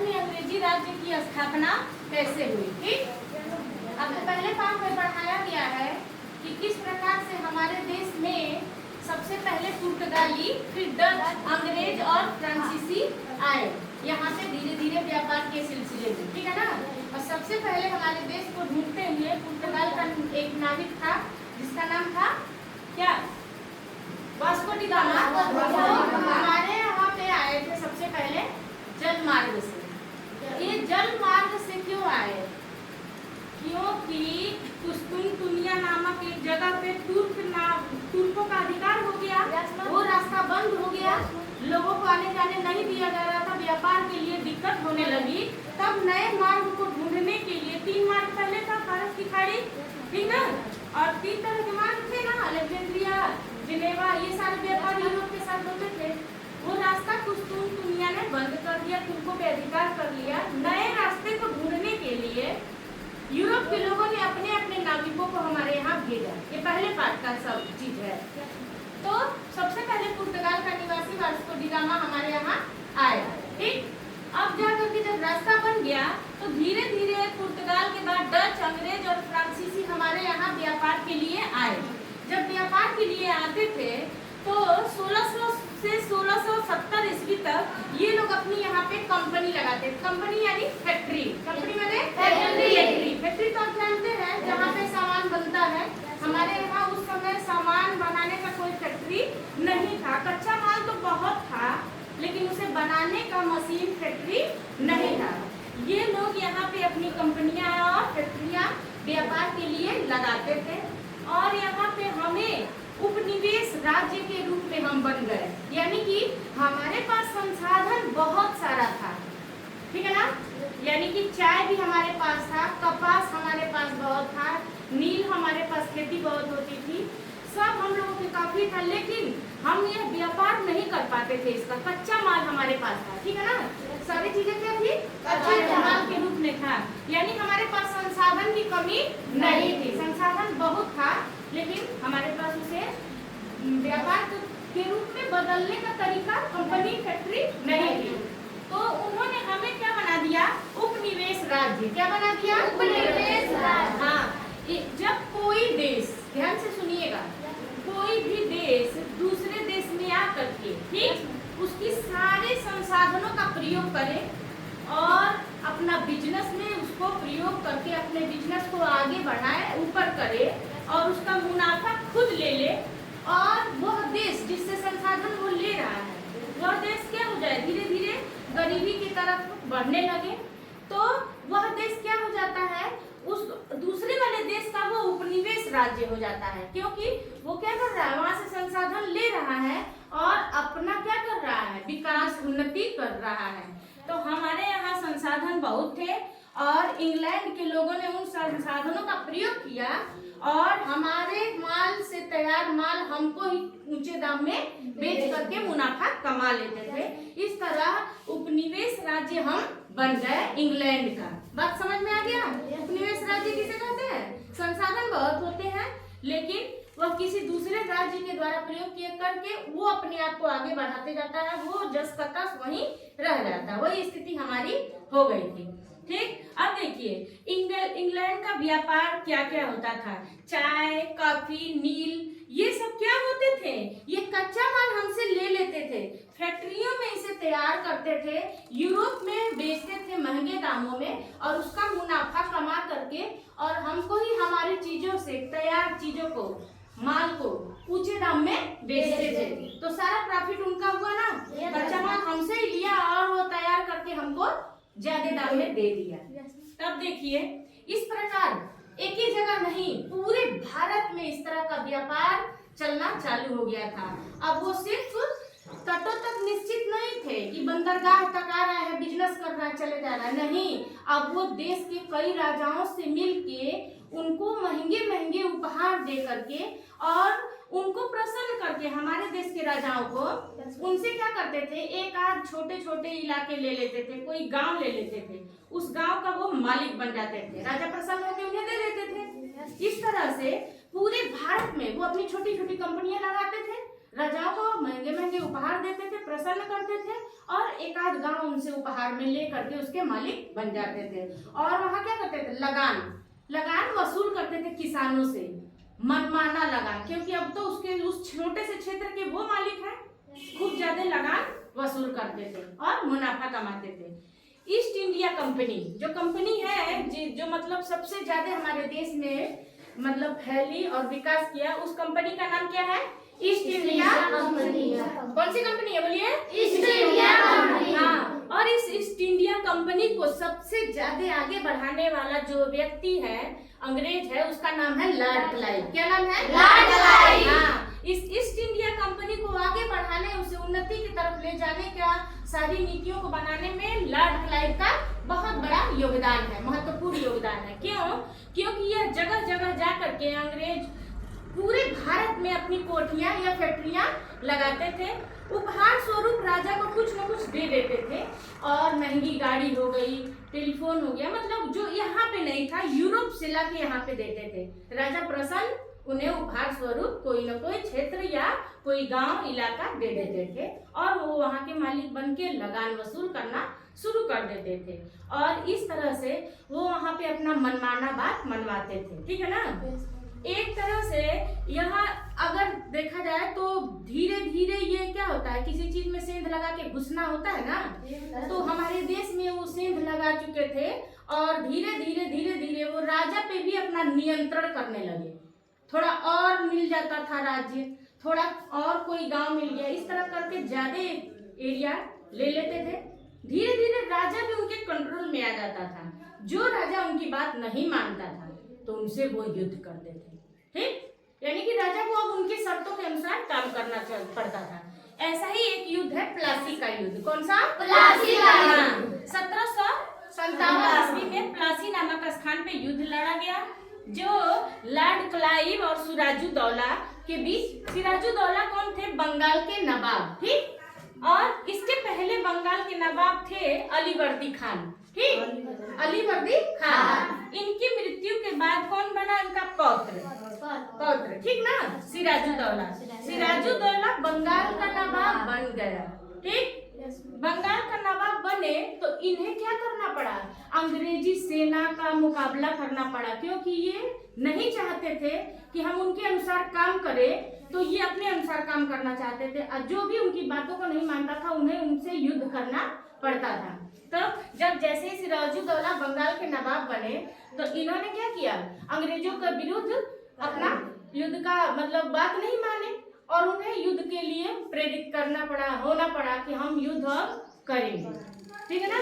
भारत में अंग्रेजी राज्य की स्थापना कैसे हुई। ठीक, आपको पहले पाठ में पढ़ाया गया है कि किस प्रकार से हमारे देश में सबसे पहले पुर्तगाली, फिर डच, अंग्रेज और फ्रांसीसी आए यहाँ पे धीरे धीरे व्यापार के सिलसिले में। ठीक है ना। और सबसे पहले हमारे देश को ढूंढते हुए पुर्तगाल का एक नाविक था जिसका नाम था क्या, वास्को डी गामा। हमारे यहाँ पे आए थे सबसे पहले जल मार्ग से। ये जल मार्ग से क्यों आए, क्योंकि कुस्तुनतुनिया नामक एक जगह पे तुर्कों का अधिकार हो गया, वो रास्ता बंद हो गया, लोगों को आने जाने नहीं दिया जा रहा था, व्यापार के लिए दिक्कत होने लगी। तब नए मार्ग को ढूंढने के लिए 3 मार्ग पहले था, फारस की खाड़ी, ठीक ना, और 3 तरह के मार्ग थे ना, अलेक्जेंड्रिया, जिनेवा, ये सारे व्यापार यूरोप के साथ होते थे। वो रास्ता कुस्तुनतुनिया ने बंद कर दिया, तुर्कों पे अधिकार कर लिया। नए रास्ते को ढूंढने के लिए यूरोप के लोगों ने अपने अपने नाविकों को हमारे यहाँ भेजा। ये पहले पार्ट का सब चीज है। तो सबसे पहले पुर्तगाल का निवासी वास्को डी गामा हमारे यहाँ आया। ठीक, अब जाकर के जब रास्ता बन गया तो धीरे धीरे पुर्तगाल के बाद डच, अंग्रेज और फ्रांसीसी हमारे यहाँ व्यापार के लिए आए। जब व्यापार के लिए आते थे तो 1600 से 1670 ईस्वी तक ये लोग अपनी यहाँ पे कंपनी लगाते थे। कंपनी यानी फैक्ट्री, कंपनी माने फैक्ट्री। फैक्ट्री तो आप जानते हैं जहाँ पे सामान बनता है। हमारे यहाँ उस समय सामान बनाने का कोई फैक्ट्री नहीं था, कच्चा माल तो बहुत था लेकिन उसे बनाने का मशीन फैक्ट्री नहीं था। ये लोग यहाँ पे अपनी कंपनियां और फैक्ट्रियां व्यापार के लिए लगाते थे और यहाँ पे हमें उपनिवेश राज्य के रूप में हम बन गए, यानी कि हमारे पास संसाधन बहुत सारा था। ठीक है ना, यानी कि चाय भी हमारे पास था, कपास हमारे पास बहुत था, नील हमारे पास खेती बहुत होती थी, सब हम लोगों के काफी था, लेकिन हम ये व्यापार नहीं कर पाते थे। इसका कच्चा माल हमारे पास था। ठीक है ना, सारी चीजें क्या थी, कच्चे माल के रूप में था, यानी हमारे पास संसाधन की कमी नहीं थी। संसाधन बहुत था लेकिन हमारे पास उसे व्यापार के रूप में बदलने का तरीका, कंपनी, फैक्ट्री नहीं थी। तो उन्होंने हमें क्या बना दिया, उपनिवेश राज्य। क्या बना दिया, उपनिवेश राज्य। हाँ, जब कोई देश, ध्यान से सुनिएगा, कोई भी देश दूसरे देश में आकर के, ठीक, उसकी सारे संसाधनों का प्रयोग करे और अपना बिजनेस में उसको प्रयोग करके अपने बिजनेस को आगे बढ़ाए, ऊपर करे और उसका मुनाफा खुद ले ले, और वह देश जिससे संसाधन वो ले रहा है वह देश क्या हो जाए, धीरे धीरे गरीबी की तरफ बढ़ने लगे, तो वह देश क्या हो जाता है, उस दूसरे वाले देश का वो उपनिवेश राज्य हो जाता है। क्योंकि वो क्या कर रहा है, वहां से संसाधन ले रहा है और अपना क्या कर रहा है, विकास, उन्नति कर रहा है। तो हमारे यहाँ संसाधन बहुत थे और इंग्लैंड के लोगों ने उन संसाधनों का प्रयोग किया और हमारे माल से तैयार माल हमको ही ऊंचे दाम में बेच करके मुनाफा कमा लेते थे। इस तरह उपनिवेश राज्य हम बन गए इंग्लैंड का। बात समझ में आ गया, उपनिवेश राज्य किसे कहते हैं, संसाधन बहुत होते हैं लेकिन वह किसी दूसरे राज्य के द्वारा प्रयोग किए करके वो अपने आप को आगे बढ़ाते जाता है, वो जस का तस वहीं रह जाता है। वही स्थिति हमारी हो गई थी। ठीक, अब देखिए इंग्लैंड का व्यापार क्या क्या होता था, चाय, कॉफी, नील, ये सब क्या होते थे, ये कच्चा माल हमसे ले लेते थे, फैक्ट्रियों में इसे तैयार करते थे, यूरोप में बेचते थे महंगे दामों में और उसका मुनाफा कमा करके और हमको ही हमारी चीजों से, तैयार चीजों को, माल को ऊंचे दाम में बेचते थे। तो सारा प्रॉफिट उनका हुआ ना, कच्चा माल हमसे ही लिया और वो तैयार करके हमको ज्यादा दाम में दे दिया। तब देखिए इस प्रकार एक ही जगह नहीं, पूरे भारत में इस तरह का व्यापार चलना चालू हो गया था। अब वो सिर्फ तटों तक निश्चित नहीं थे कि बंदरगाह तक आ रहा है, बिजनेस कर रहा है, चले जा रहा है, नहीं, अब वो देश के कई राजाओं से मिलके उनको महंगे महंगे उपहार दे करके और उनको प्रसन्न करके, हमारे देश के राजाओं को, उनसे क्या करते थे, एक आध छोटे छोटे इलाके ले लेते थे, कोई गांव ले लेते थे, उस गांव का वो मालिक बन जाते थे, राजा प्रसन्न होकर उन्हें दे देते थे। इस तरह से पूरे भारत में वो अपनी छोटी छोटी कंपनियां लगाते थे राजाओं को महंगे महंगे उपहार देते थे, प्रसन्न करते थे, और एक आध गांव उनसे उपहार में ले करके उसके मालिक बन जाते थे। और वहां क्या करते थे, लगान वसूल करते थे किसानों से, मनमाना लगान, क्योंकि अब तो उसके उस छोटे से क्षेत्र के वो मालिक हैं, खूब ज्यादा लगान वसूल करते थे और मुनाफा कमाते थे। ईस्ट इंडिया कंपनी जो कंपनी है जो मतलब सबसे ज्यादा हमारे देश में मतलब फैली और विकास किया, उस कंपनी का नाम क्या है, ईस्ट इंडिया कंपनी। कौन सी कंपनी है बोलिए, ईस्ट इंडिया कंपनी। हाँ, और इस ईस्ट इंडिया कंपनी को सबसे ज्यादा आगे बढ़ाने वाला जो व्यक्ति है, अंग्रेज है, उसका नाम है लॉर्ड क्लाइव। क्या नाम है, लॉर्ड क्लाइव। हाँ, इस ईस्ट इंडिया कंपनी को आगे बढ़ाने, उसे उन्नति की तरफ ले जाने का, सारी नीतियों को बनाने में लॉर्ड क्लाइव का बहुत बड़ा योगदान है, महत्वपूर्ण योगदान है। क्यों? क्योंकि यह जगह जगह जा करके अंग्रेज पूरे भारत में अपनी कोठियां या फैक्ट्रियां लगाते थे। उपहार स्वरूप राजा को कुछ न कुछ दे देते थे, और महंगी गाड़ी हो गई, टेलीफोन हो गया, मतलब जो यहाँ पे नहीं था यूरोप से लाके यहाँ पे देते थे। राजा प्रसन्न उन्हें उपहार स्वरूप कोई न कोई क्षेत्र या कोई गांव इलाका दे देते थे, और वो वहाँ के मालिक बन के लगान वसूल करना शुरू कर देते थे, और इस तरह से वो वहाँ पे अपना मनमाना बात मनवाते थे। ठीक है ना। एक तरह से यहाँ अगर देखा जाए तो धीरे धीरे ये क्या होता है, किसी चीज में सेंध लगा के घुसना होता है ना, तो हमारे देश में वो सेंध लगा चुके थे, और धीरे धीरे वो राजा पे भी अपना नियंत्रण करने लगे। थोड़ा और मिल जाता था राज्य, थोड़ा और कोई गांव मिल गया, इस तरह करके ज्यादा एरिया ले लेते थे। धीरे धीरे राजा भी उनके कंट्रोल में आ जाता था। जो राजा उनकी बात नहीं मानता था तो उनसे वो युद्ध करते थे। ठीक, यानी कि राजा को अब उनकी शर्तों के अनुसार काम करना पड़ता था। ऐसा ही एक युद्ध है प्लासी का युद्ध। कौन सा, प्लासी का। 1757 ईस्वी में प्लासी नामक स्थान पे युद्ध लड़ा गया, जो लॉर्ड क्लाइव और सिराजुद्दौला के बीच। सिराजुद्दौला कौन थे, बंगाल के नवाब। ठीक, और इसके पहले बंगाल के नवाब थे अलीवर्दी खान। ठीक, अलीवर्दी खान। इनकी मृत्यु के बाद कौन बना, इनका पौत्र। ठीक ना, सिराजुद्दौला। सिराजुद्दौला बंगाल का नवाब बन गया। ठीक, बंगाल का नवाब बने तो इन्हें क्या करना पड़ा, अंग्रेजी सेना का मुकाबला करना पड़ा, क्योंकि ये नहीं चाहते थे कि हम उनके अनुसार काम करें, तो ये अपने अनुसार काम करना चाहते थे, और जो भी उनकी बातों को नहीं मानता था उन्हें उनसे युद्ध करना पड़ता था। तो जब जैसे ही सिराजुद्दौला बंगाल के नवाब बने तो इन्होंने क्या किया, अंग्रेजों के विरुद्ध अपना युद्ध का मतलब बात नहीं माने, और उन्हें युद्ध के लिए प्रेरित होना पड़ा कि हम युद्ध करेंगे। ठीक है ना,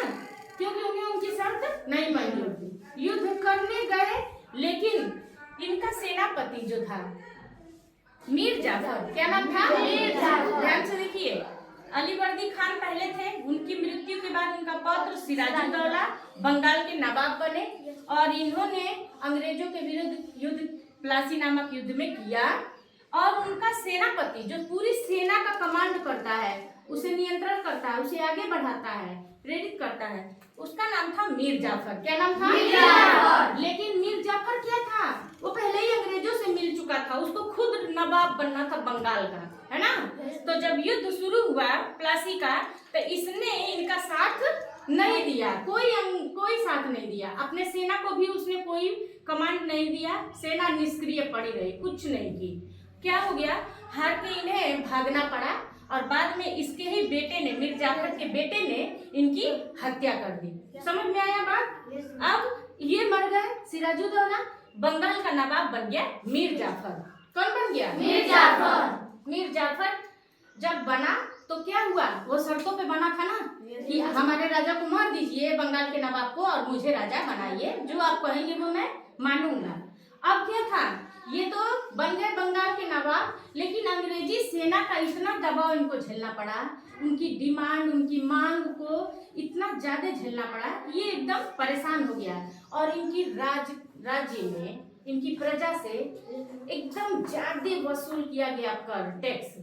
क्योंकि उन्हें उनकी शर्त नहीं मंजूर थी। युद्ध करने गए, लेकिन इनका सेनापति जो था मीर जाफर, क्या नाम था, मीर जाफर। ध्यान से देखिए, अलीवर्दी खान पहले थे, उनकी मृत्यु के बाद उनका पौत्र सिराजुद्दौला बंगाल के नवाब बने, और इन्होंने अंग्रेजों के विरुद्ध युद्ध प्लासी नामक युद्ध में किया, और उनका सेनापति जो पूरी सेना का कमांड करता है, उसे नियंत्रण करता है, उसे आगे बढ़ाता है, प्रेरित करता है, उसका नाम था मीर जाफर। क्या नाम था, मीर जाफर। लेकिन मीर जाफर क्या था, वो पहले ही अंग्रेजों से मिल चुका था, उसको खुद नवाब बनना था बंगाल का, है ना। तो जब युद्ध शुरू हुआ प्लासी का, तो इसने इनका साथ नहीं दिया, कोई साथ नहीं दिया, अपने सेना को भी उसने कोई कमांड नहीं दिया, सेना निष्क्रिय पड़ी रही, कुछ नहीं की। क्या हो गया, हार के इन्हें भागना पड़ा, और बाद में इसके ही बेटे ने, मीर जाफर के बेटे ने इनकी हत्या कर दी। समझ में आया बात। अब ये मर गए, सिराजुद्दौला, बंगाल का नवाब बन गया मीर जाफर। कौन बन गया, मीर जाफर। मीर जाफर जब बना तो क्या हुआ, वो शर्तों पे बना था ना कि हमारे राजा को मार दीजिए, बंगाल के नवाब को, और मुझे राजा बनाइए, जो आप कहेंगे वो मैं मानूंगा। अब क्या था, ये तो बन गए बंगाल के नवाब, लेकिन अंग्रेजी सेना का इतना दबाव इनको झेलना पड़ा, उनकी डिमांड, उनकी मांग को इतना ज्यादा झेलना पड़ा, ये एकदम परेशान हो गया, और इनकी राज्य में इनकी प्रजा से एकदम ज्यादा वसूल किया गया कर, टैक्स,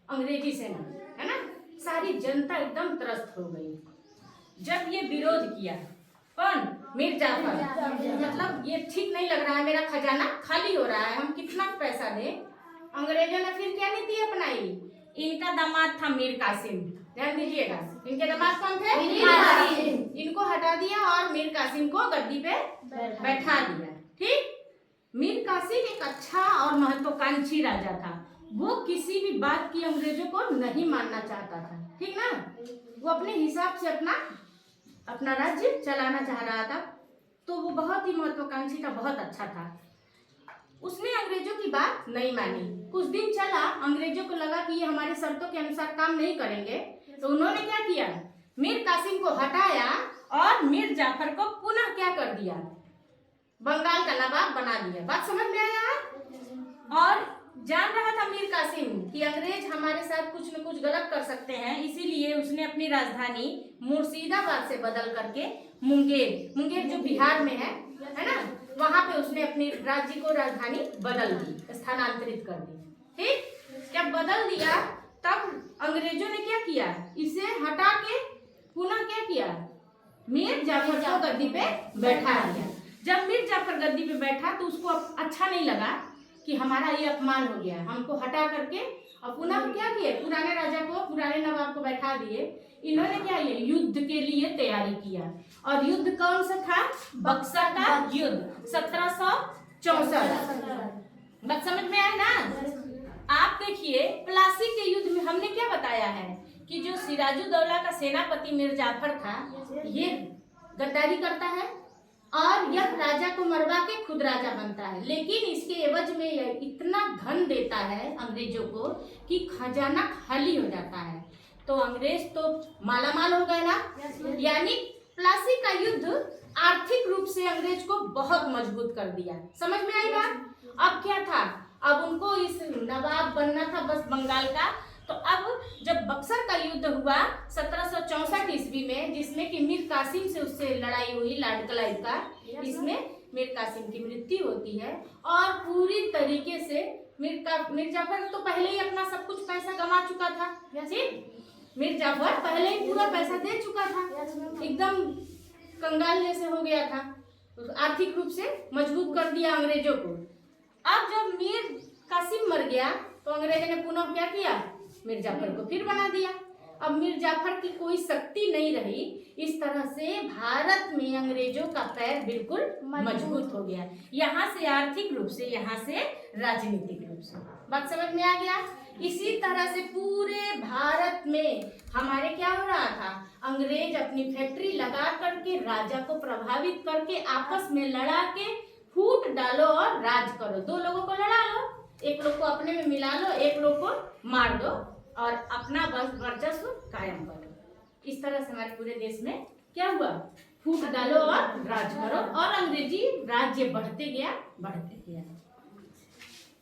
अंग्रेजी सेना, है ना। सारी जनता एकदम त्रस्त हो गई। जब ये विरोध किया, कौन, मीर जाफर, मतलब ये ठीक नहीं लग रहा है, मेरा खजाना खाली हो रहा है, हम कितना पैसा दें। अंग्रेजों ने फिर क्या नीति अपनाई, इनका दामाद था मीर कासिम। ध्यान दीजिएगा, इनके दामाद कौन थे? मीर कासिम। इनको हटा दिया और मीर कासिम को गद्दी पे बैठा दिया। ठीक, मीर कासिम एक अच्छा और महत्वाकांक्षी राजा था। वो किसी भी बात की अंग्रेजों को नहीं मानना चाहता था। ठीक ना, वो अपने हिसाब से अपना राज्य चलाना चाह रहा था। तो वो बहुत ही महत्वाकांक्षी था, बहुत अच्छा था। उसने अंग्रेजों की बात नहीं मानी। कुछ दिन चला, अंग्रेजों को लगा कि ये हमारे शर्तों के अनुसार काम नहीं करेंगे, तो उन्होंने क्या किया, मीर कासिम को हटाया और मीर जाफर को पुनः क्या कर दिया, बंगाल का नवाब बना दिया। बात समझ में आया? और जान रहा था मीर कासिम कि अंग्रेज हमारे साथ कुछ न कुछ गलत कर सकते हैं, इसीलिए उसने अपनी राजधानी मुर्शिदाबाद से बदल करके मुंगेर जो बिहार में है ना, वहां पे उसने अपनी राज्य को राजधानी बदल दी, स्थानांतरित कर दी। ठीक, जब बदल दिया तब अंग्रेजों ने क्या किया, इसे हटा के पुनः क्या किया, मीर जाफर को गद्दी पे बैठा दिया। जब मीर जाफर गद्दी पे बैठा तो उसको अच्छा नहीं लगा कि हमारा ये अपमान हो गया, हमको हटा करके और पुनः क्या किए, पुराने राजा को, पुराने नवाब को बैठा दिए। इन्होंने क्या किया, युद्ध के लिए तैयारी किया। और युद्ध कौन सा था, बक्सर का युद्ध 1764। बात समझ में आया ना? आप देखिए, प्लासी के युद्ध में हमने क्या बताया है कि जो सिराजुद्दौला का सेनापति मीर जाफर था, ये गद्दारी करता है और यह राजा को मरवा के खुद राजा बनता है, लेकिन इसके एवज में यह इतना धन देता है अंग्रेजों को कि खजाना खाली हो जाता है। तो अंग्रेज तो मालामाल हो गए ना। यानी प्लासी का युद्ध आर्थिक रूप से अंग्रेज को बहुत मजबूत कर दिया। समझ में आई बात? अब क्या था, अब उनको इस नवाब बनना था बस बंगाल का। तो अब जब बक्सर का युद्ध हुआ 1764 ईस्वी में, जिसमें कि मीर कासिम से उससे लड़ाई हुई, लॉर्ड क्लाइव का, इसमें मीर कासिम की मृत्यु होती है। और पूरी तरीके से मीर जाफर तो पहले ही अपना सब कुछ पैसा गंवा चुका था। मीर जाफर पहले ही पूरा पैसा दे चुका था, एकदम कंगाल जैसे हो गया था, आर्थिक रूप से मजबूत कर दिया अंग्रेजों को। अब जब मीर कासिम मर गया तो अंग्रेजों ने पुनः क्या किया, मीर जाफर को फिर बना दिया। अब मीर जाफर की कोई शक्ति नहीं रही। इस तरह से भारत में अंग्रेजों का पैर बिल्कुल मजबूत हो गया, यहाँ से आर्थिक रूप से, यहाँ से राजनीतिक रूप से। बात समझ में आ गया? इसी तरह से पूरे भारत में हमारे क्या हो रहा था, अंग्रेज अपनी फैक्ट्री लगा करके राजा को प्रभावित करके आपस में लड़ा के फूट डालो और राज करो। दो लोगों को लड़ा लो, एक लोग को अपने में मिला लो, एक लोग को मार दो और अपना वर्चस्व कायम करो। इस तरह से हमारे पूरे देश में क्या हुआ, फूट डालो और राज करो, और अंग्रेजी राज्य बढ़ते गया।